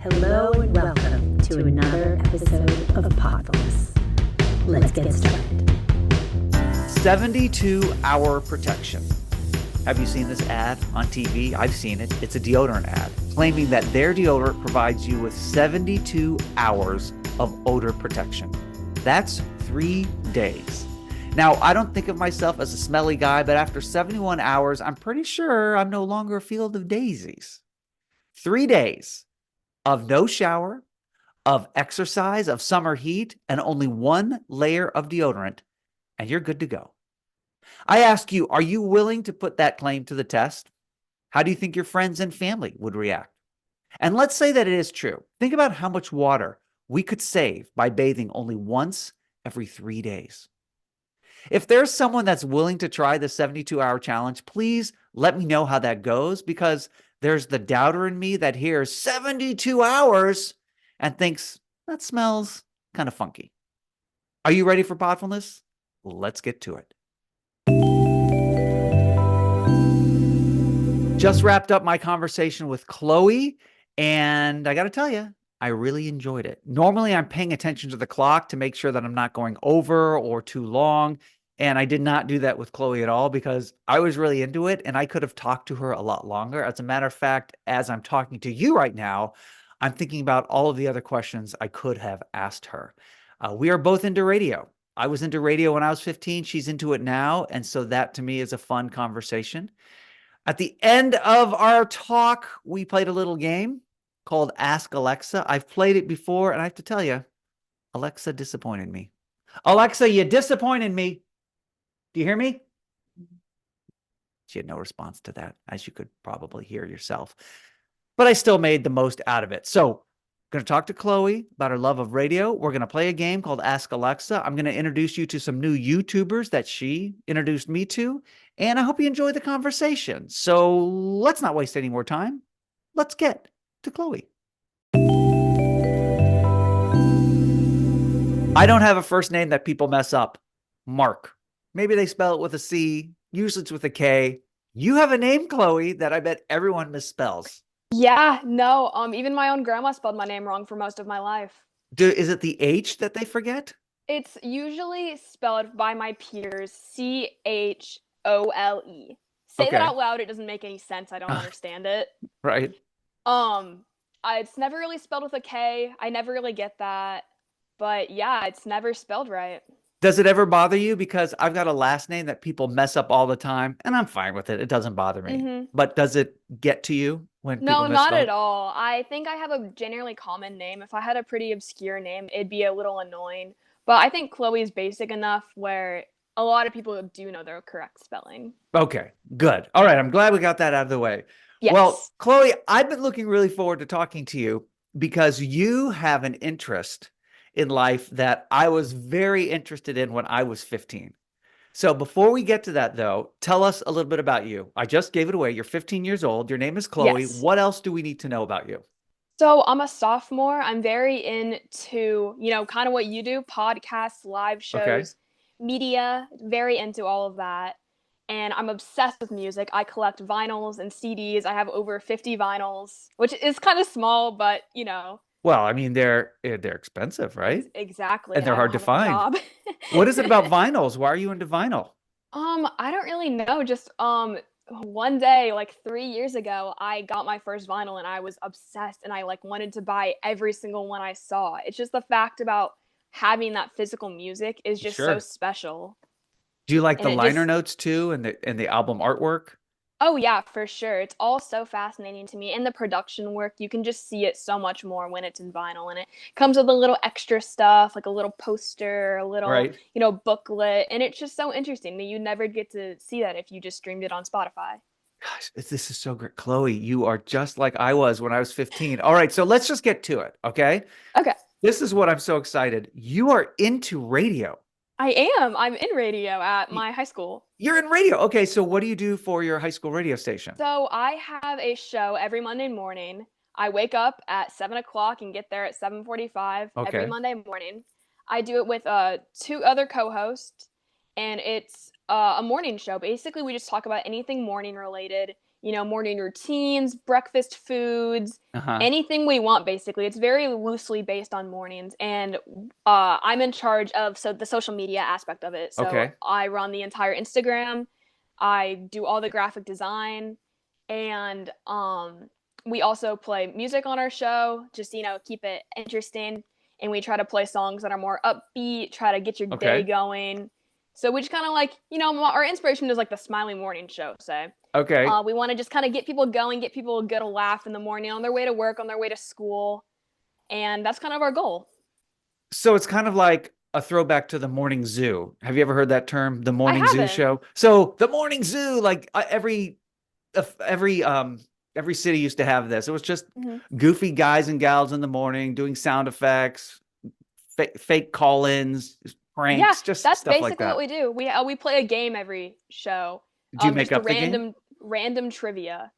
Hello and welcome to another episode of Podfulness. Let's get started. 72-hour protection. Have you seen this ad on TV? I've seen it. It's a deodorant ad claiming that their deodorant provides you with 72 hours of odor protection. That's 3 days. Now, I don't think of myself as a smelly guy, but after 71 hours, I'm pretty sure I'm no longer a field of daisies. 3 days of no shower, of exercise, of summer heat, and only one layer of deodorant, and you're good to go. I ask you, are you willing to put that claim to the test? How do you think your friends and family would react? And let's say that it is true. Think about how much water we could save by bathing only once every 3 days. If there's someone that's willing to try the 72-hour challenge, please let me know how that goes, because there's the doubter in me that hears 72 hours and thinks that smells kind of funky. Are you ready for Podfulness? Let's get to it. Just wrapped up my conversation with Chloe, and I got to tell you, I really enjoyed it. Normally, I'm paying attention to the clock to make sure that I'm not going over or too long, and I did not do that with Chloe at all because I was really into it, and I could have talked to her a lot longer. As a matter of fact, as I'm talking to you right now, I'm thinking about all of the other questions I could have asked her. We are both into radio. I was into radio when I was 15. She's into it now, and so that to me is a fun conversation. At the end of our talk, we played a little game called Ask Alexa. I've played it before, and I have to tell you, Alexa disappointed me. Alexa, you disappointed me. Do you hear me? She had no response to that, as you could probably hear yourself. But I still made the most out of it. So I'm going to talk to Chloe about her love of radio. We're going to play a game called Ask Alexa. I'm going to introduce you to some new YouTubers that she introduced me to. And I hope you enjoy the conversation. So let's not waste any more time. Let's get to Chloe. I don't have a first name that people mess up. Mark. Maybe they spell it with a C. Usually it's with a K. You have a name, Chloe, that I bet everyone misspells. Yeah, no, even my own grandma spelled my name wrong for most of my life. Is it the H that they forget? It's usually spelled by my peers Chole. Say that out loud, it doesn't make any sense. I don't understand it. Right. It's never really spelled with a K. I never really get that. But yeah, it's never spelled right. Does it ever bother you? Because I've got a last name that people mess up all the time, and I'm fine with it. It doesn't bother me. Mm-hmm. But does it get to you when people No, mess not up? at all. I think I have a generally common name. If I had a pretty obscure name, it'd be a little annoying. But I think Chloe is basic enough where a lot of people do know their correct spelling. Okay, good. All right, I'm glad we got that out of the way. Yes. Well, Chloe, I've been looking really forward to talking to you because you have an interest in life that I was very interested in when I was 15. So before we get to that, though, tell us a little bit about you. I just gave it away. You're 15 years old. Your name is Chloe. Yes. What else do we need to know about you? So I'm a sophomore. I'm very into, kind of what you do, podcasts, live shows, media, very into all of that. And I'm obsessed with music. I collect vinyls and CDs. I have over 50 vinyls, which is kind of small, but Well, I mean, they're expensive, right? Exactly. And they're hard to find. What is it about vinyls? Why are you into vinyl? I don't really know. Just one day, like 3 years ago, I got my first vinyl and I was obsessed and I wanted to buy every single one I saw. It's just the fact about having that physical music is just so special. Do you like the liner notes too and the album artwork? Oh yeah, for sure. It's all so fascinating to me. And the production work, you can just see it so much more when it's in vinyl. And it comes with a little extra stuff, like a little poster, a little, booklet. And it's just so interesting that you never get to see that if you just streamed it on Spotify. Gosh, this is so great. Chloe, you are just like I was when I was 15. All right, so let's just get to it, okay? Okay. This is what I'm so excited. You are into radio. I am. I'm in radio at my high school. You're in radio. Okay, so what do you do for your high school radio station? So I have a show every Monday morning. I wake up at 7 o'clock and get there at 7:45 every Monday morning. I do it with 2 other co-hosts, and it's a morning show. Basically, we just talk about anything morning related. morning routines, breakfast foods, Uh-huh. anything we want, basically. It's very loosely based on mornings. And I'm in charge of the social media aspect of it. So Okay. I run the entire Instagram. I do all the graphic design. And we also play music on our show, just, keep it interesting. And we try to play songs that are more upbeat, try to get your day Okay. going. So we just kind of like, our inspiration is like the Smiley Morning Show. So Okay. we want to just kind of get people going, get people a good laugh in the morning on their way to work, on their way to school. And that's kind of our goal. So it's kind of like a throwback to the morning zoo. Have you ever heard that term, the I morning zoo haven't. show? So the morning zoo, like every city used to have this. It was just Mm-hmm. goofy guys and gals in the morning doing sound effects, fake call-ins, Yeah, pranks, just that's stuff like basically what that. we do. We play a game every show Do you of make just up the game? random trivia.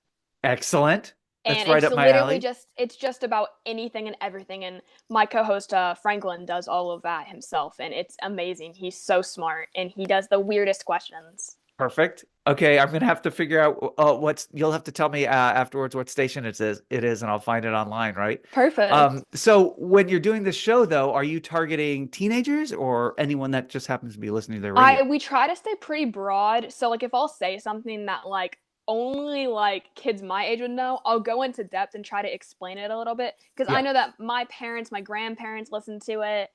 Excellent. That's And right it's up my literally alley. just about anything and everything. And my co-host Franklin does all of that himself, and it's amazing. He's so smart, and he does the weirdest questions. Perfect. Okay, I'm gonna have to figure out you'll have to tell me afterwards what station it is, and I'll find it online, right? Perfect. So when you're doing this show though, are you targeting teenagers or anyone that just happens to be listening to the radio? We try to stay pretty broad. So like if I'll say something that like only like kids my age would know, I'll go into depth and try to explain it a little bit because I Yeah. know that my parents, my grandparents listen to it.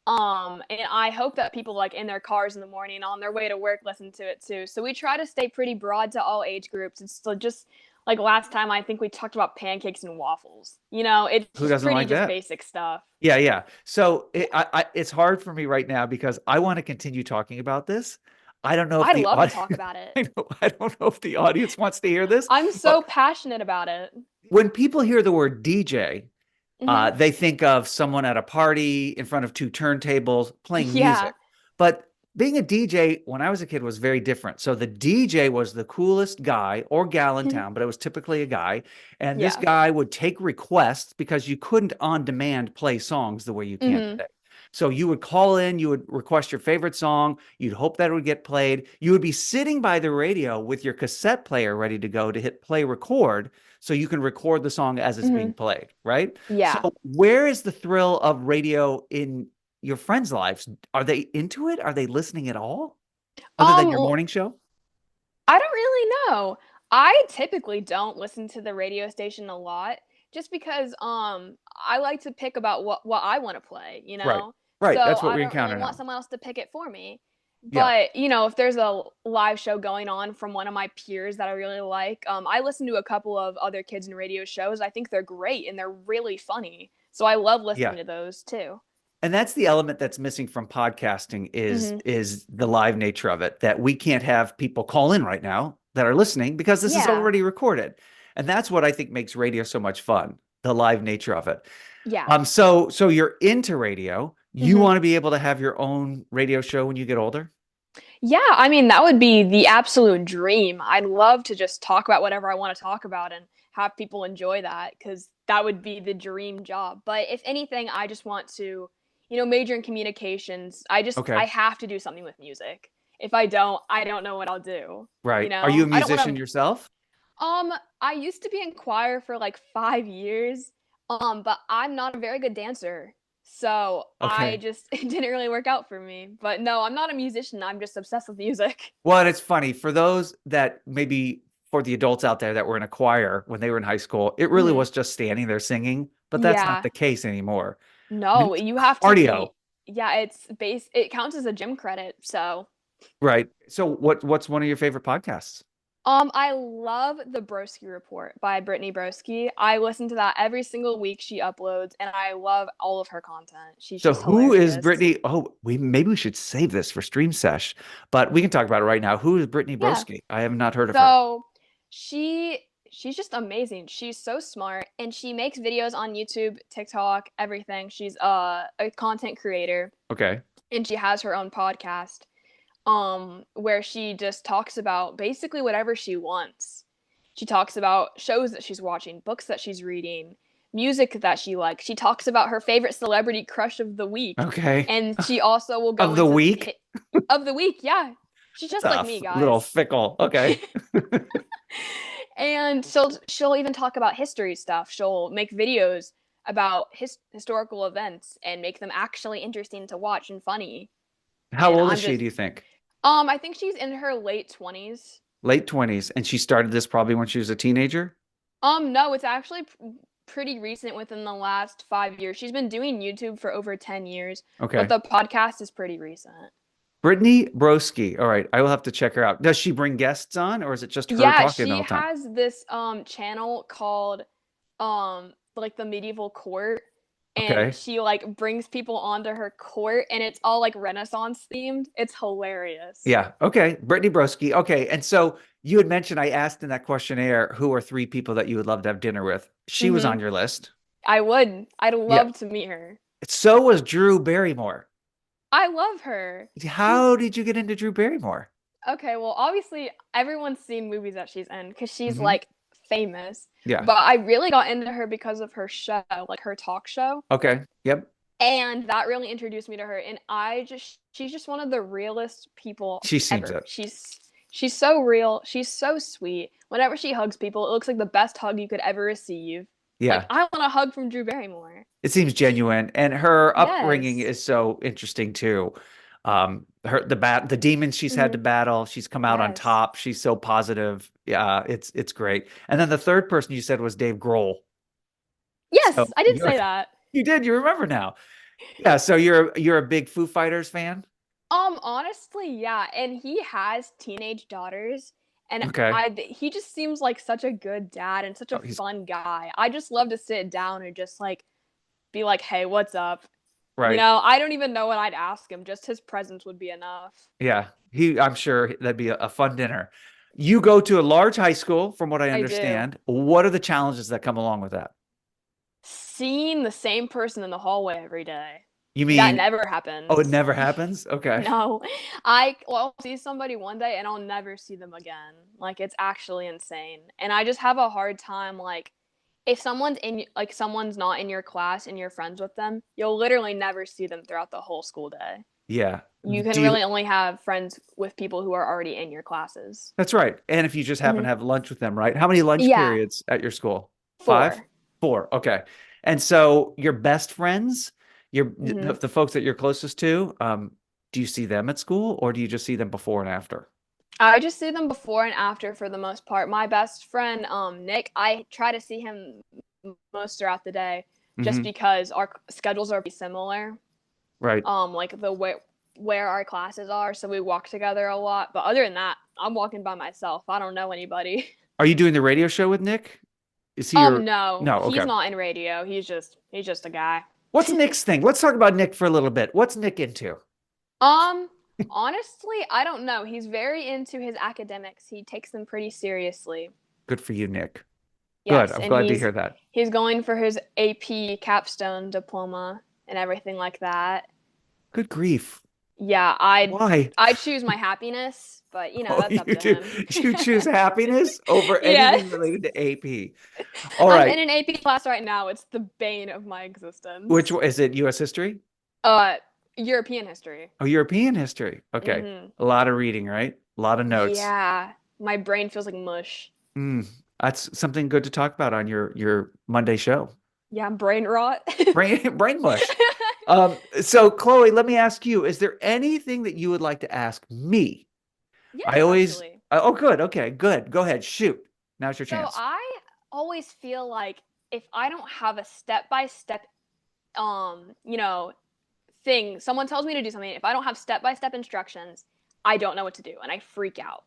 And I hope that people like in their cars in the morning on their way to work listen to it too. So we try to stay pretty broad to all age groups. It's still just like last time I think we talked about pancakes and waffles. It's Who just doesn't pretty like just that? basic stuff. Yeah, yeah. So it's hard for me right now because I want to continue talking about this. I don't know if I'd the love to audience, talk about it. I don't know if the audience wants to hear this, I'm but so passionate about it. when people hear the word DJ, Hmm. they think of someone at a party in front of two turntables playing Yeah. music. But being a DJ when I was a kid was very different. So the DJ was the coolest guy or gal in town, but it was typically a guy. And this Yeah. guy would take requests because you couldn't on demand play songs the way you can Hmm. today. So you would call in, you would request your favorite song, you'd hope that it would get played. You would be sitting by the radio with your cassette player ready to go to hit play record so you can record the song as it's being Hmm. played, right? So Yeah. where is the thrill of radio in your friends' lives? Are they into it? Are they listening at all other than your Well, morning show? I don't really know. I typically don't listen to the radio station a lot just because I like to pick about what I want to play, you Right. know? Right. So That's what I we don't really encounter want now. someone else to pick it for me. Yeah. But, if there's a live show going on from one of my peers that I really like, I listen to a couple of other kids and radio shows. I think they're great and they're really funny. So I love Yeah. listening to those too. And that's the element that's missing from podcasting is Hmm. is the live nature of it, that we can't have people call in right now that are listening because this is Yeah. already recorded. And that's what I think makes radio so much fun, the live nature of it. Yeah. So you're into radio. You Hmm. want to be able to have your own radio show when you get older? Yeah, I mean, that would be the absolute dream. I'd love to just talk about whatever I want to talk about and have people enjoy that because that would be the dream job. But if anything, I just want to, major in communications. I Okay. have to do something with music. If I don't know what I'll do. Right. Are you a I don't musician want yourself? to. I used to be in choir for like 5 years. But I'm not a very good dancer. So I Okay. just, it didn't really work out for me. But no, I'm not a musician. I'm just obsessed with music. Well, and it's funny for those that maybe for the adults out there that were in a choir when they were in high school, it really Hmm. was just standing there singing, but that's not Yeah. the case anymore. I mean, No, it's you have to cardio, be, yeah, it counts as a gym credit. So, right? So what's one of your favorite podcasts? I love the Broski Report by Brittany Broski. I listen to that every single week she uploads, and I love all of her content. She's So just who is hilarious. Brittany? Oh, we should save this for Stream Sesh, but we can talk about it right now. Who is Brittany Yeah. Broski? I have not heard of her. So she she's just amazing. She's so smart and she makes videos on YouTube, TikTok, everything. She's a content creator Okay. and she has her own podcast where she just talks about basically whatever she wants. She talks about shows that she's watching, books that she's reading, music that she likes. She talks about her favorite celebrity crush of the week. Okay. And she also will go Of the into week? of the week, yeah. She's That's just like a me, little guys. fickle. Okay. And she'll even talk about history stuff. She'll make videos about historical events and make them actually interesting to watch and funny. How And old is I'm she, just do you think? I think she's in her late 20s. Late 20s. And she started this probably when she was a teenager? No, it's actually pretty recent within the last 5 years. She's been doing YouTube for over 10 years, but Okay. the podcast is pretty recent. Brittany Broski. All right. I will have to check her out. Does she bring guests on or is it just her Yeah, talking the she whole time? has this channel called like the medieval court, and Okay. she like brings people onto her court and it's all like Renaissance themed. It's hilarious. Yeah. Okay. Brittany Broski. Okay. And so you had mentioned, I asked in that questionnaire, who are three people that you would love to have dinner with? She was Mhm. on your list. I would. I'd Yeah. love to meet her. So was Drew Barrymore. I love her. She's How did you get into Drew Barrymore? okay, well, obviously everyone's seen movies that she's in because she's Hmm. like famous. Yeah. But I really got into her because of her show, like her talk show. Okay. Yep. And that really introduced me to her. And she's just one of the realest people She seems ever. it. She's so real. She's so sweet. Whenever she hugs people, it looks like the best hug you could ever receive. Like, Yeah. I want a hug from Drew Barrymore. It seems genuine. And her upbringing Yes. is so interesting too. The demons she's had to Hmm. battle, she's come out on Yes. top. She's so positive. Yeah, it's great. And then the third person you said was Dave Grohl. So Yes, I did say that. you did, you remember now. Yeah, so you're a big Foo Fighters fan? Honestly, yeah, and he has teenage daughters, and Okay. he just seems like such a good dad and such a Oh, he's fun guy. I just love to sit down and just like be like, "Hey, what's up?" You right. know, I don't even know what I'd ask him. Just his presence would be enough. Yeah. I'm sure that'd be a fun dinner. You go to a large high school, from what I I do. understand. What are the challenges that come along with that? Seeing the same person in the hallway every day. You That mean, never oh, it happens. never happens? Okay. No. I'll see somebody one day and I'll never see them again. Like it's actually insane. And I just have a hard time like if someone's not in your class and you're friends with them, you'll literally never see them throughout the whole school day. Yeah. You can Do you, really only have friends with people who are already in your classes. that's right. And if you just happen Hmm. to have lunch with them, right? How many lunch Yeah, periods at your school? Five? 4. Four. Okay. And so your best friends, Hmm. the folks that you're closest to, do you see them at school or do you just see them before and after? I just see them before and after for the most part. My best friend, Nick, I try to see him most throughout the day just Hmm. because our schedules are pretty similar. Right. Like the way where our classes are, so we walk together a lot. But other than that, I'm walking by myself. I don't know anybody. Are you doing the radio show with Nick? Is he your, No, no, he's okay. not in radio. He's just a guy. What's Nick's thing? Let's talk about Nick for a little bit. What's Nick into? Um, Honestly, I don't know. He's very into his academics. He takes them pretty seriously. Good for you, Nick. Good. Yes, I'm and glad to hear that. he's going for his AP capstone diploma and everything like that. Good grief. Yeah, I'd Why? I'd choose my happiness, but you know, Oh, that's up you to do. him. You choose happiness over Yeah. anything related to AP. All I'm right. in an AP class right now. It's the bane of my Which existence. one is it? U.S. history? Uh, European history. Oh, European history. Okay. Hmm. A lot of reading, right? A lot of notes. Yeah, my brain feels like mush. Mm, that's something good to talk about on your Monday show. Yeah, brain rot. Brain mush. So Chloe, let me ask you, is there anything that you would like to ask me? I Yes, always, actually. oh, good. Okay, good. Go ahead. Shoot. Now's your So chance. I always feel like if I don't have a step by step, you know, thing, someone tells me to do something, if I don't have step by step instructions, I don't know what to do and I freak out.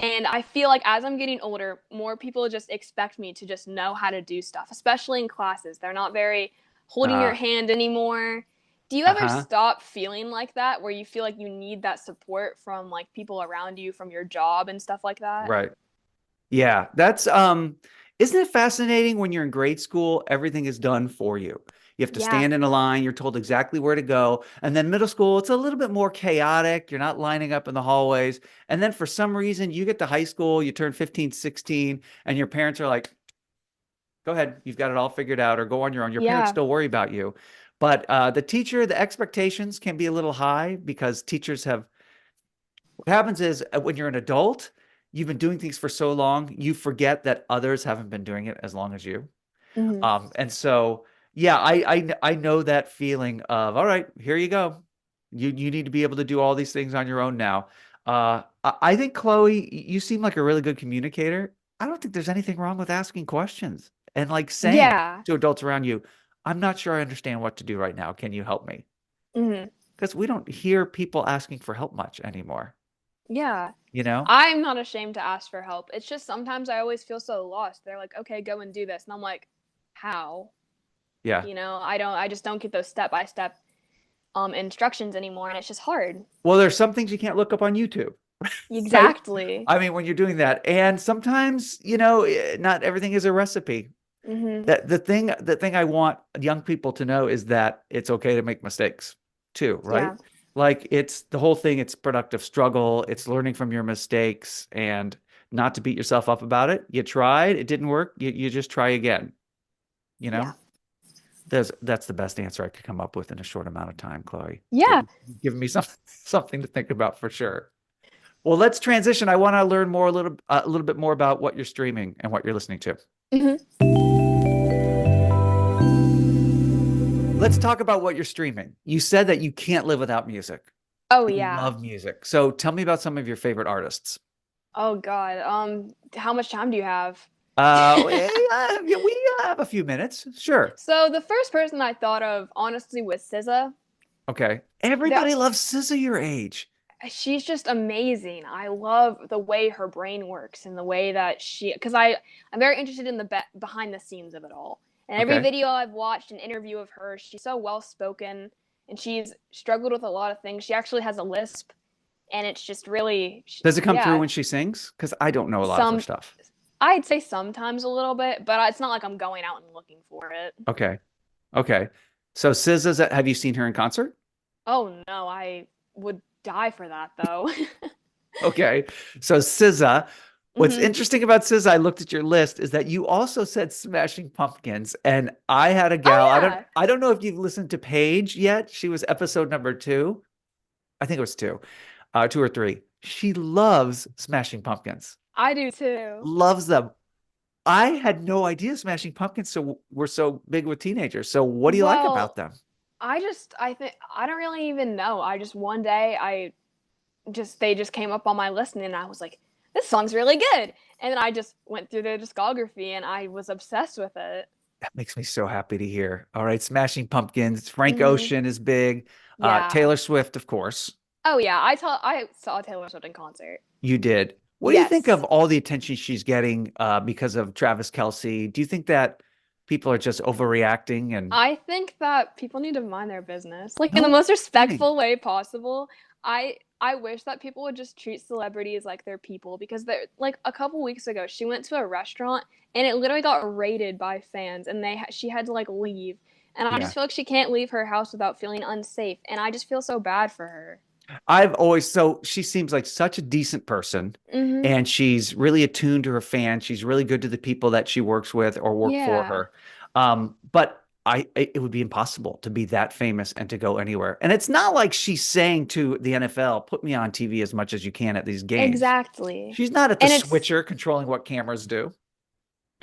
And I feel like as I'm getting older, more people just expect me to just know how to do stuff, especially in classes. They're not very holding your Uh, hand anymore. Do you ever uh-huh. stop feeling like that where you feel like you need that support from like people around you from your job and stuff like that? Right. Yeah, that's isn't it fascinating when you're in grade school, everything is done for you. You have to Yeah. stand in a line, you're told exactly where to go. And then middle school, it's a little bit more chaotic. You're not lining up in the hallways. And then for some reason, you get to high school, you turn 15, 16, and your parents are like, go ahead, you've got it all figured out, or go on your own. Your parents Yeah. still worry about you. But the expectations can be a little high because teachers have, what happens is when you're an adult, you've been doing things for so long, you forget that others haven't been doing it as long as you. And so, yeah, I know that feeling of, all right, here you go. You need to be able to do all these things on your own now. I think, Chloe, you seem like a really good communicator. I don't think there's anything wrong with asking questions and like saying Yeah. to adults around you, I'm not sure I understand what to do right now. Can you help me? Because we don't hear people asking for help much anymore, Yeah. you know? I'm not ashamed to ask for help. It's just sometimes I always feel so lost. They're like, okay, go and do this. And I'm like, how? Yeah. I just don't get those step by step instructions anymore. And it's just hard. Well, there's some things you can't look up on YouTube, right? Exactly. I mean, when you're doing that, and sometimes, not everything is a recipe. That the thing I want young people to know is that it's okay to make mistakes too, right? Yeah. Like it's the whole thing, it's productive struggle, it's learning from your mistakes and not to beat yourself up about it. You tried, it didn't work, you just try again, you know? Yeah. That's the best answer I could come up with in a short amount of time, Chloe. So Yeah. you've given me something to think about for sure. Well, let's transition. I want to learn more a little bit more about what you're streaming and what you're listening to. Let's talk about what you're streaming. You said that you can't live without music. Oh, You yeah. love music. So tell me about some of your favorite artists. Oh, God. How much time do you have? Yeah, we have a few minutes. Sure. So the first person I thought of, honestly, was SZA. Okay. Everybody loves SZA your age. She's just amazing. I love the way her brain works and the way that because I'm very interested in the behind the scenes of it all. And every Okay. video I've watched, an interview of her, she's so well spoken, and she's struggled with a lot of things. She actually has a lisp, and it's just really, Does it come through yeah. when she sings? Because I don't know a lot of her stuff. I'd say sometimes a little bit, but it's not like I'm going out and looking for it. Okay. Okay. So SZA's, have you seen her in concert? Oh no, I would die for that though. Okay. So SZA, what's interesting about SZA, I looked at your list, is that you also said Smashing Pumpkins. And I had a gal, Oh, yeah. I don't know if you've listened to Paige yet. She was episode number 2. I think it was 2 or 3. She loves Smashing Pumpkins. I do too. Loves them. I had no idea Smashing Pumpkins were so big with teenagers. So what do you like about them? I think I don't really even know. One day they just came up on my listening and I was like, this song's really good. And then I just went through their discography and I was obsessed with it. That makes me so happy to hear. All right, Smashing Pumpkins. Frank Ocean is big. Yeah. Taylor Swift, of course. Oh yeah, I saw Taylor Swift in concert. You did. What do you think of all the attention she's getting because of Travis Kelce? Do you think that people are just overreacting? And I think that people need to mind their business, like in the most respectful way possible. I wish that people would just treat celebrities like they're people, because they're like, a couple weeks ago she went to a restaurant and it literally got raided by fans and she had to like leave, and I just feel like she can't leave her house without feeling unsafe, and I just feel so bad for her. So she seems like such a decent person, and she's really attuned to her fans. She's really good to the people that she works with or work for her. But it would be impossible to be that famous and to go anywhere. And it's not like she's saying to the NFL, put me on TV as much as you can at these games. Exactly. She's not at the switcher controlling what cameras do.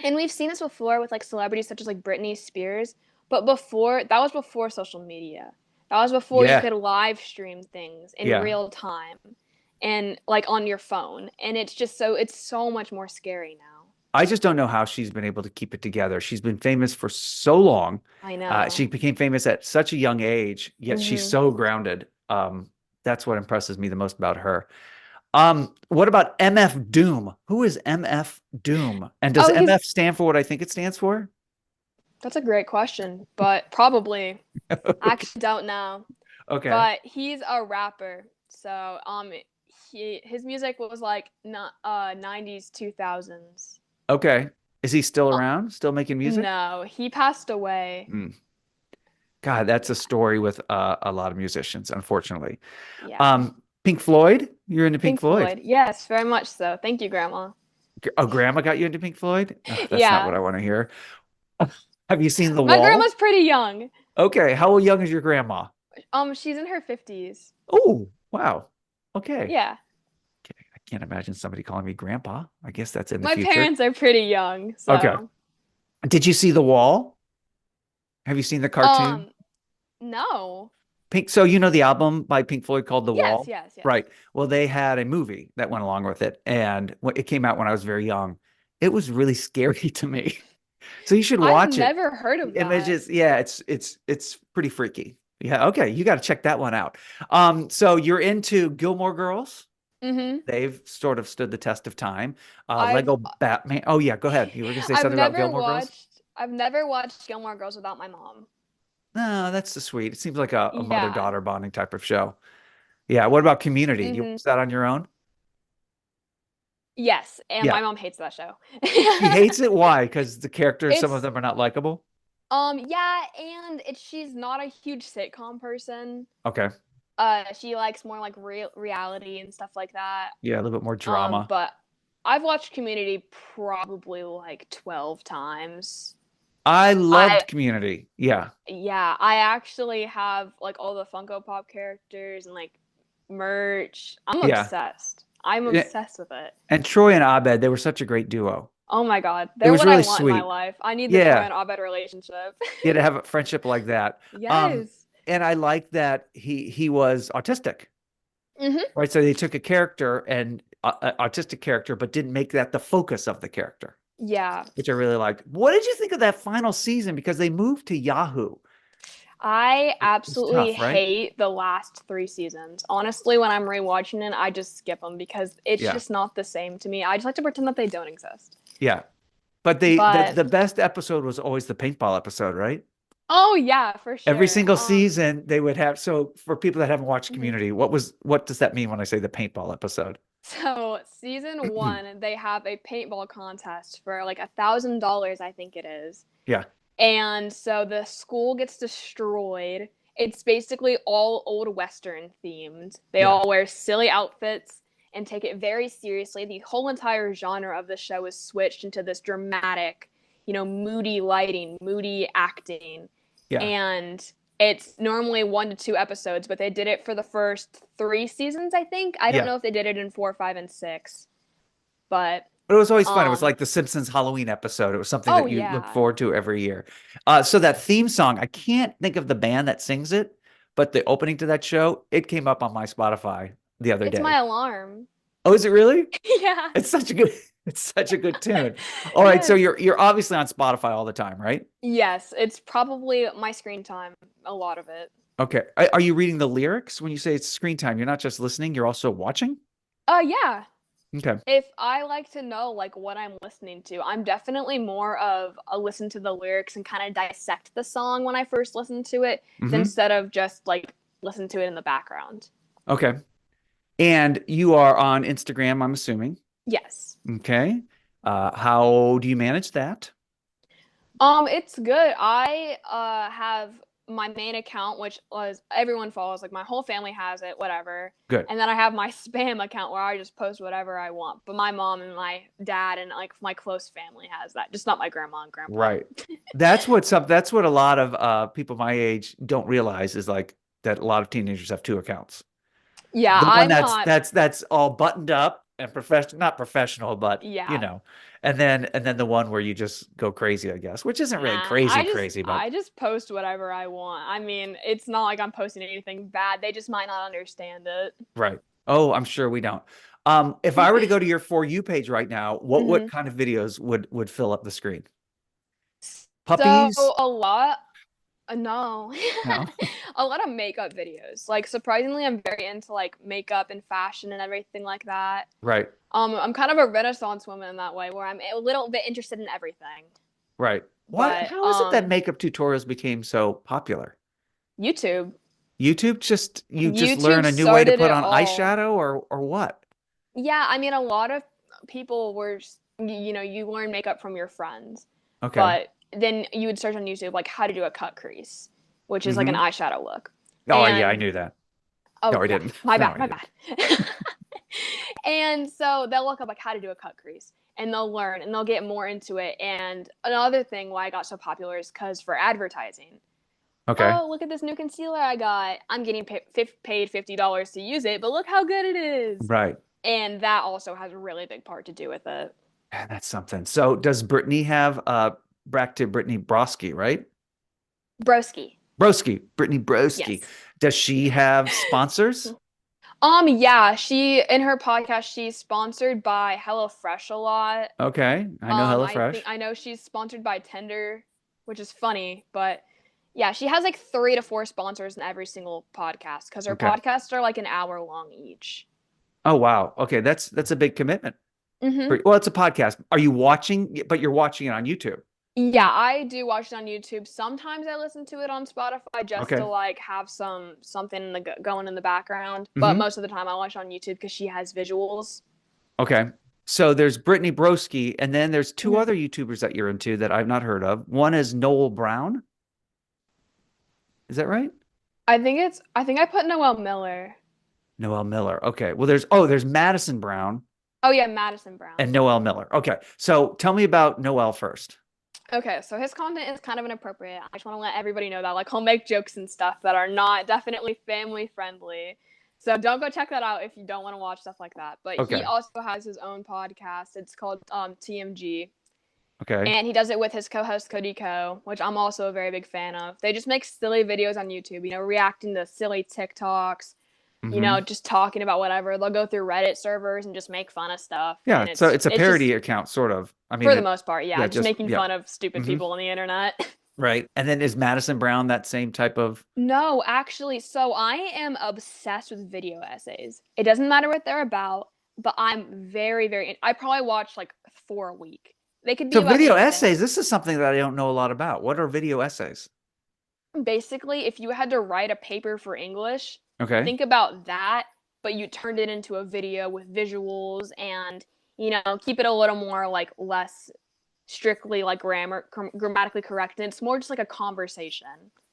And we've seen this before with like celebrities such as like Britney Spears, but that was before social media. That was before you could live stream things in real time and like on your phone. And it's so much more scary now. I just don't know how she's been able to keep it together. She's been famous for so long. I know. She became famous at such a young age, yet she's so grounded. That's what impresses me the most about her. What about MF Doom? Who is MF Doom? And does MF stand for what I think it stands for? That's a great question, but probably. I actually don't know. Okay. But he's a rapper. So his music was like 90s, 2000s. Okay. Is he still around? Still making music? No, he passed away. God, that's a story with a lot of musicians, unfortunately. Yeah. Pink Floyd? You're into Pink Floyd? Yes, very much so. Thank you, Grandma. Oh, Grandma got you into Pink Floyd? Oh, that's not what I want to hear. Have you seen The Wall? My grandma's pretty young. Okay. How young is your grandma? She's in her 50s. Oh, wow. Okay. Yeah. Okay. can't imagine somebody calling me grandpa. I guess that's in the My future. parents are pretty young, Okay. so Did you see The Wall? Have you seen the cartoon? um no. Pink. So you know the album by Pink Floyd called The Yes, Wall, yes, yes. right? Well, they had a movie that went along with it, and it came out when I was very young. It was really scary to me. So you should I've watch it. never heard The of that. images, yeah, it's pretty freaky. Yeah, okay, you got to check that one out. So you're into Gilmore Girls? Mm-hmm. They've sort of stood the test of time. I've Lego Batman. Oh yeah, go ahead. You were gonna say I've something about never Gilmore Girls? watched I've never watched Gilmore Girls without my mom. No, that's so sweet. It seems like a Yeah. mother-daughter bonding type of show. Yeah. What about Community? Do you Mm-hmm. watch that on your own? Yes, and Yeah. my mom hates that show. She hates it. Why? Because the characters, some of It's them are not likable. yeah, and she's not a huge sitcom person. Okay. She likes more like reality and stuff like that. Yeah, a little bit more drama. But I've watched Community probably like 12 times. I I loved Community. Yeah. Yeah, I actually have like all the Funko Pop characters and like merch. I'm Yeah. obsessed. I'm Yeah. obsessed with it. And Troy and Abed, they were such a great duo. Oh my God. It They're was what I really want in my sweet. life. I need the Troy Yeah. and Abed relationship. Yeah, to have a friendship like that. Yes. And I like that he was autistic, Mm-hmm. right? So they took a character and autistic character, but didn't make that the focus of the character, Yeah. which I really liked. What did you think of that final season? Because they moved to Yahoo. I It's absolutely tough, right? hate the last 3 seasons. Honestly, when I'm rewatching it, I just skip them because it's Yeah. just not the same to me. I just like to pretend that they don't exist. Yeah. But But the best episode was always the paintball episode, right? oh yeah, for Every sure. single season they would have. So for people that haven't watched Mhm. Community, what does that mean when I say the paintball episode? So season one, they have a paintball contest for like $1,000, I think it is. Yeah. And so the school gets destroyed. It's basically all old Western themed. They Yeah. all wear silly outfits and take it very seriously. The whole entire genre of the show is switched into this dramatic, moody lighting, moody acting. Yeah. And it's normally 1 to 2 episodes, but they did it for the first 3 seasons, I think. I don't Yeah. know if they did it in 4, 5, and 6, but But it was always fun. It was um, like the Simpsons Halloween episode. It was something oh that you look yeah, forward to every year. So that theme song, I can't think of the band that sings it, but the opening to that show, it came up on my Spotify the other it's day. my alarm. Oh, is it really? Yeah. It's such a good tune. All right, so Yes. you're obviously on Spotify all the time, right? Yes, it's probably my screen time, a lot of it. Okay. Are you reading the lyrics when you say it's screen time? You're not just listening, you're also watching? Yeah. Okay. If I like to know like what I'm listening to, I'm definitely more of a listen to the lyrics and kind of dissect the song when I first listen to it Hmm. instead of just like listen to it in the background. Okay. And you are on Instagram, I'm assuming. Yes. Okay. How do you manage that? It's good. I have my main account, which was everyone follows, like my whole family has it, whatever. Good. And then I have my spam account where I just post whatever I want. But my mom and my dad and like my close family has that, just not my grandma and grandpa. Right. That's what a lot of people my age don't realize is like that a lot of teenagers have two accounts. Yeah, The one I'm not. that's all buttoned up and professional, not professional, but Yeah. and then the one where you just go crazy, I guess, which isn't really Nah, crazy, but I just post whatever I want. I mean, it's not like I'm posting anything bad. They just might not understand it. right. Oh, I'm sure we don't. If I were to go to your For You page right now, what Mhm. kind of videos would fill up the screen? So Puppies? a lot, no, No. a lot of makeup videos. Like surprisingly, I'm very into like makeup and fashion and everything like that. Right. I'm kind of a Renaissance woman in that way, where I'm a little bit interested in everything. Right. But How is it that makeup tutorials became so popular? YouTube, You just YouTube learn a new way to started put it on all. eyeshadow or what? Yeah, I mean, a lot of people were, you learn makeup from your friends, Okay. but then you would search on YouTube like how to do a cut crease, which is like an Hmm. eyeshadow look. Oh yeah, I And knew that. No, oh I yeah, didn't. my No, bad, I my didn't. bad. And so they'll look up like how to do a cut crease and they'll learn and they'll get more into it. And another thing why I got so popular is because for advertising. Okay. Oh, look at this new concealer I got. I'm getting paid $50 to use it, but look how good it is. Right. And that also has a really big part to do with it. Man, that's something. So does Brittany have back to Brittany Broski, right? Broski. Broski, Brittany Broski. Yes. Does she have sponsors? Yeah, she in her podcast she's sponsored by HelloFresh a lot. Okay, I know HelloFresh. I know she's sponsored by Tinder, which is funny, but yeah, she has like 3 to 4 sponsors in every single podcast because her podcasts are like an hour long each. Oh wow. Okay, that's a big commitment. Mm-hmm. Well, it's a podcast. Are you watching? But you're watching it on YouTube. Yeah, I do watch it on YouTube. Sometimes I listen to it on Spotify just to like have something going in the background. But most of the time I watch it on YouTube because she has visuals. Okay. So there's Brittany Broski, and then there's 2 other YouTubers that you're into that I've not heard of. One is Noel Brown. Is that right? I think I put Noel Miller. Noel Miller. Okay. Well, there's Madison Brown. Oh yeah, Madison Brown. And Noel Miller. Okay. So tell me about Noel first. Okay, so his content is kind of inappropriate. I just want to let everybody know that. Like, he'll make jokes and stuff that are not definitely family friendly. So don't go check that out if you don't want to watch stuff like that. But he also has his own podcast. It's called TMG. Okay. And he does it with his co-host Cody Ko, which I'm also a very big fan of. They just make silly videos on YouTube, reacting to silly TikToks, just talking about whatever. They'll go through Reddit servers and just make fun of stuff. Yeah, so it's a parody account, sort of. I mean, for the most part, yeah, just making fun of stupid people on the internet. Right. And then is Madison Brown that same type of? No, actually, so I am obsessed with video essays. It doesn't matter what they're about, but I'm very, very. I probably watch like 4 a week. They could be about video anything. essays. This is something that I don't know a lot about. What are video essays? Basically, if you had to write a paper for English, think about that, but you turned it into a video with visuals and, keep it a little more like less strictly like grammatically correct. And it's more just like a conversation.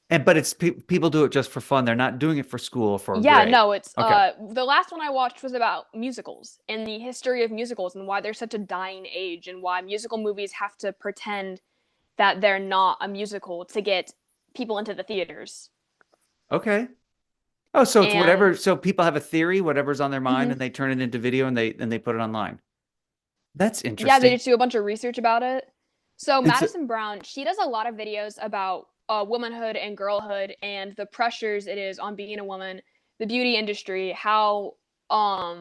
But it's people do it just for fun. They're not doing it for school or for a grade. No, it's the last one I watched was about musicals and the history of musicals and why they're such a dying age and why musical movies have to pretend that they're not a musical to get people into the theaters. Okay. Oh, so it's whatever. So people have a theory, whatever's on their mind, and they turn it into video and they put it online. That's interesting. Yeah, they just do a bunch of research about it. So Madison Brown, she does a lot of videos about womanhood and girlhood and the pressures it is on being a woman, the beauty industry, how how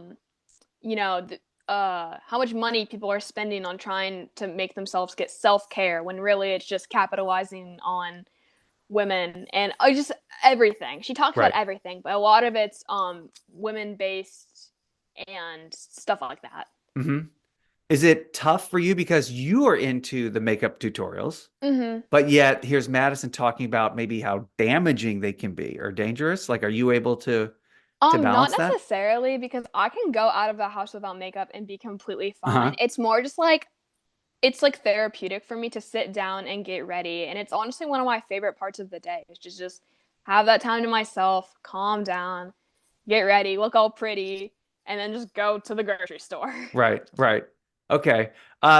much money people are spending on trying to make themselves get self-care when really it's just capitalizing on women and just everything. She talks about everything, but a lot of it's women-based and stuff like that. Is it tough for you because you are into the makeup tutorials, but yet here's Madison talking about maybe how damaging they can be or dangerous? Like, are you able to balance not necessarily, because I can go out of the house without makeup and be completely fine. It's more just like, it's like therapeutic for me to sit down and get ready. And it's honestly one of my favorite parts of the day. It's just have that time to myself, calm down, get ready, look all pretty, and then just go to the grocery store. Right. Okay.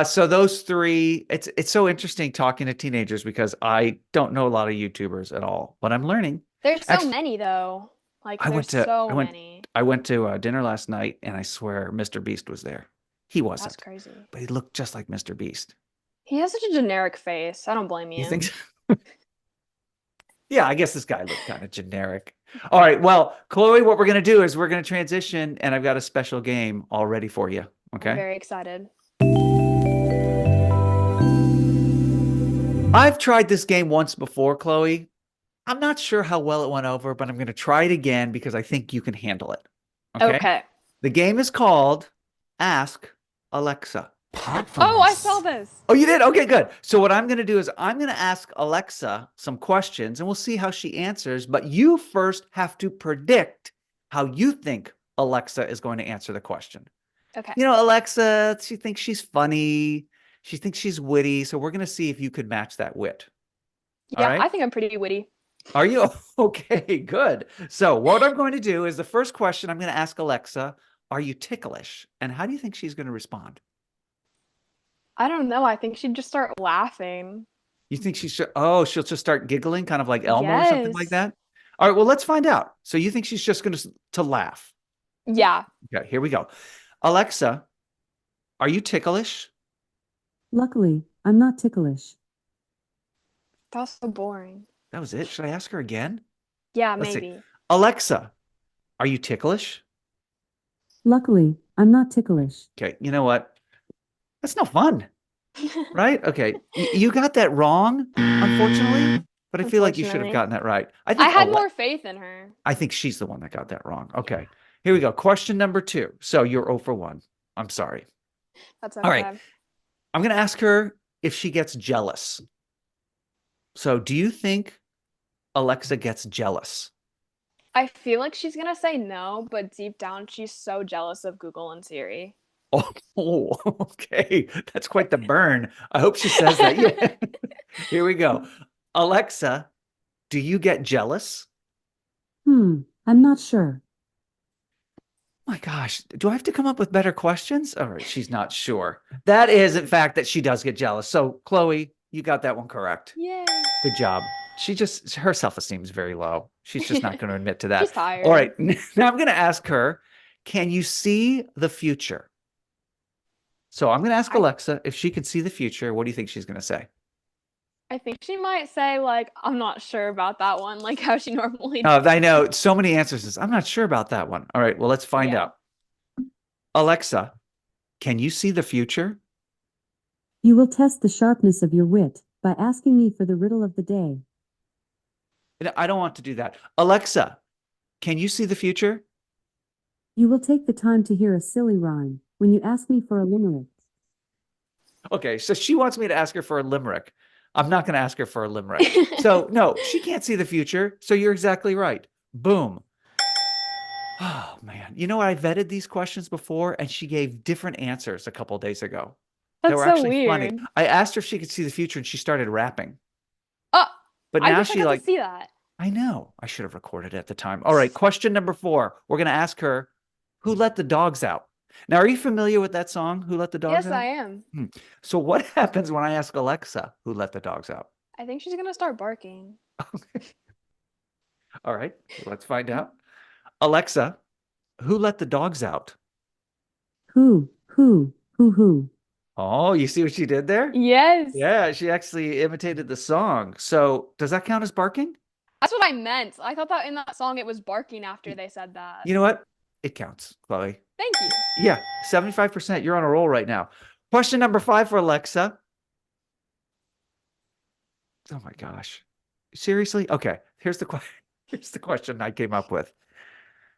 So those 3, it's so interesting talking to teenagers because I don't know a lot of YouTubers at all, but I'm learning. There's so many though. Like I went to dinner last night and I swear Mr. Beast was there. He wasn't. That's crazy. But he looked just like Mr. Beast. He has such a generic face. I don't blame you. You think so? Yeah, I guess this guy looked kind of generic. All right. Well, Chloe, what we're going to do is we're going to transition and I've got a special game all ready for you. Okay. I'm very excited. I've tried this game once before, Chloe. I'm not sure how well it went over, but I'm going to try it again because I think you can handle it. Okay. The game is called Ask Alexa. Oh, I saw this. Oh, you did? Okay, good. So what I'm going to do is I'm going to ask Alexa some questions and we'll see how she answers. But you first have to predict how you think Alexa is going to answer the question. Okay. Alexa, she thinks she's funny. She thinks she's witty. So we're going to see if you could match that wit. Yeah, I think I'm pretty witty. Are you? Okay, good. So what I'm going to do is the first question I'm going to ask Alexa, are you ticklish? And how do you think she's going to respond? I don't know. I think she'd just start laughing. You think she should? Oh, she'll just start giggling, kind of like Elmo or something like that? All right, well, let's find out. So you think she's just going to laugh? Yeah. Okay, here we go. Alexa, are you ticklish? Luckily, I'm not ticklish. That's so boring. That was it. Should I ask her again? Yeah, Let's see. maybe. Alexa, are you ticklish? Luckily, I'm not ticklish. Okay, you know what? That's no fun, right? Okay, you got that wrong, unfortunately, but I feel like you should have Unfortunately. gotten that right. I had more faith in her. I think she's the one that got that wrong. Okay, here we go. Question number 2. So you're 0 for 1. I'm sorry. That's All right. okay. I'm going to ask her if she gets jealous. So do you think Alexa gets jealous? I feel like she's gonna say no, but deep down she's so jealous of Google and Siri. Oh, okay. That's quite the burn. I hope she says that. Yeah. Here we go. Alexa, do you get jealous? I'm not sure. My gosh, do I have to come up with better questions? All right, she's not sure. That is, in fact, that she does get jealous. So, Chloe, you got that one correct. Yay. Good job. Her self-esteem is very low. She's just not going to admit to that. She's tired. All right, now I'm going to ask her, can you see the future? So I'm going to ask Alexa if she can see the future. What do you think she's going to say? I think she might say, like, I'm not sure about that one, like how she normally does. I know so many answers. I'm not sure about that one. All right, well, let's find out. Alexa, can you see the future? You will test the sharpness of your wit by asking me for the riddle of the day. I don't want to do that. Alexa, can you see the future? You will take the time to hear a silly rhyme when you ask me for a limerick. Okay, so she wants me to ask her for a limerick. I'm not going to ask her for a limerick. So, no, she can't see the future. So you're exactly right. Boom. Oh, man. You know, I vetted these questions before, and she gave different answers a couple days ago. That's They were so actually weird. funny. I asked her if she could see the future, and she started rapping. Oh, But I now wish I got to see that. I know. I should have recorded it at the time. All right, question number 4. We're going to ask her, who let the dogs out? Now, are you familiar with that song, Who Let the Dogs Yes, Out? I am. So what happens when I ask Alexa, who let the dogs out? I think she's gonna start barking. All right, let's find out. Alexa, who let the dogs out? Who? Oh, you see what she did there? Yes. Yeah, she actually imitated the song. So does that count as barking? That's what I meant. I thought that in that song it was barking after they said that. You know what? It counts, Chloe. Thank you. Yeah, 75%. You're on a roll right now. Question number 5 for Alexa. Oh my gosh. Seriously? Okay, here's the question I came up with.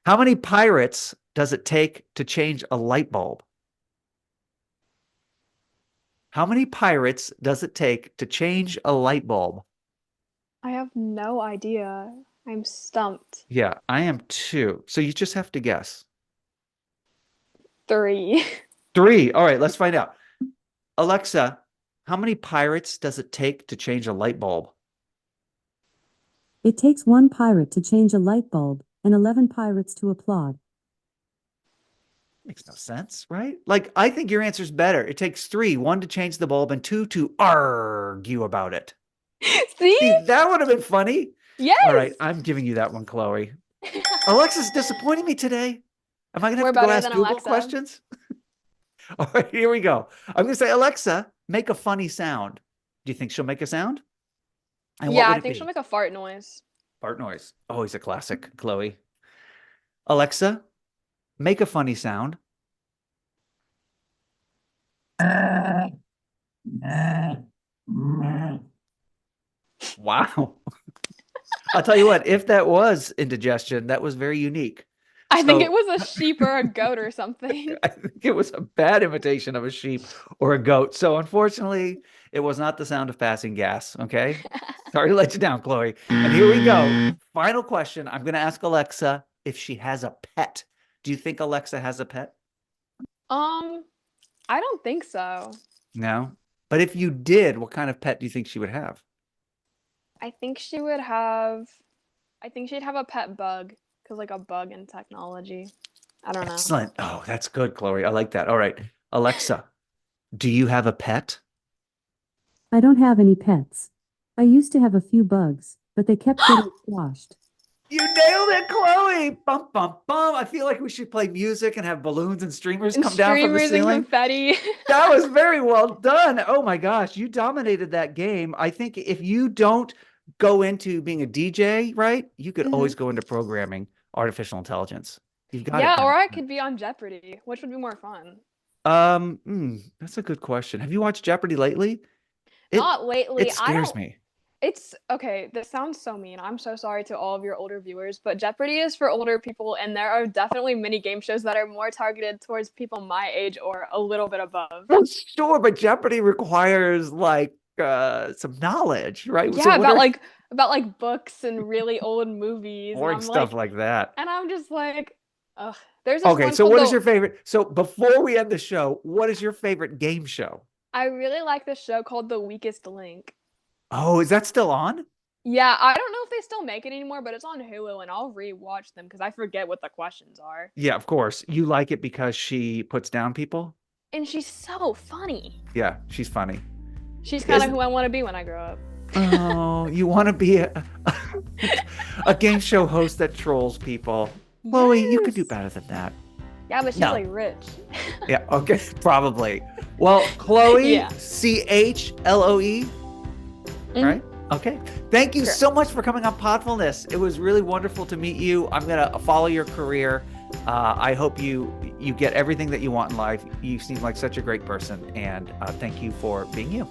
How many pirates does it take to change a light bulb? How many pirates does it take to change a light bulb? I have no idea. I'm stumped. Yeah, I am too. So you just have to guess. 3. 3. All right, let's find out. Alexa, how many pirates does it take to change a light bulb? It takes 1 pirate to change a light bulb and 11 pirates to applaud. Makes no sense, right? Like, I think your answer's better. It takes 3, 1 to change the bulb and 2 to argue about it. See? See, that would have been funny. Yes. All right, I'm giving you that one, Chloe. Alexa's disappointing me today. Am I going to We're have to go better ask than Google Alexa. questions? All right, here we go. I'm going to say, Alexa, make a funny sound. Do you think she'll make a sound? And what Yeah, would I it think be? she'll make a fart noise. Fart noise. Always a classic, Chloe. Alexa, make a funny sound. Wow. I'll tell you what, if that was indigestion, that was very unique. I think So- it was a sheep or a goat or something. I think it was a bad imitation of a sheep or a goat. So unfortunately, it was not the sound of passing gas. Okay. Sorry to let you down, Chloe. And here we go. Final question. I'm going to ask Alexa if she has a pet. Do you think Alexa has a pet? I don't think so. No. But if you did, what kind of pet do you think she would have? I think she'd have a pet bug, because like a bug in technology. I don't know. Excellent. Oh, that's good, Chloe. I like that. All right. Alexa, do you have a pet? I don't have any pets. I used to have a few bugs, but they kept getting squashed. You nailed it, Chloe. Bum, bum, bum. I feel like we should play music and have balloons and streamers And come down from the streamers and ceiling. confetti. That was very well done. Oh my gosh, you dominated that game. I think if you don't go into being a DJ, right, you could always go into programming artificial intelligence. You've got it. Yeah, down. or I could be on Jeopardy. Which would be more fun? That's a good question. Have you watched Jeopardy lately? Not lately. It scares me. It's okay. This sounds so mean. I'm so sorry to all of your older viewers, but Jeopardy is for older people, and there are definitely many game shows that are more targeted towards people my age or a little bit above. Well, sure, but Jeopardy requires like some knowledge, right? Yeah, So about like books and really old movies. boring stuff like that. And I'm just like, ugh. There's this Okay, one so called what is your favorite? So before we end the show, what is your favorite game show? I really like this show called The Weakest Link. Oh, is that still on? Yeah, I don't know if they still make it anymore, but it's on Hulu, and I'll rewatch them because I forget what the questions are. Yeah, of course. You like it because she puts down people? And she's so funny. Yeah, she's funny. She's kind of who I want to be when I grow up. Oh, you want to be a game show host that trolls people. Chloe, you could do better than that. Yeah, but she's No. like rich. Yeah, okay, probably. Well, Chloe, Yeah. CHLOE, right? Okay. Thank you Sure. so much for coming on Podfulness. It was really wonderful to meet you. I'm going to follow your career. I hope you get everything that you want in life. You seem like such a great person, and thank you for being you.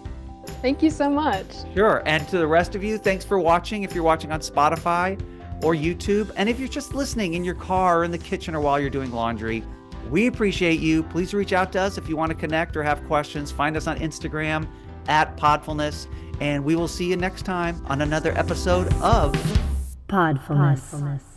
Thank you so much. Sure. And to the rest of you, thanks for watching. If you're watching on Spotify or YouTube, and if you're just listening in your car or in the kitchen or while you're doing laundry, we appreciate you. Please reach out to us if you want to connect or have questions. Find us on Instagram at Podfulness, and we will see you next time on another episode of Podfulness.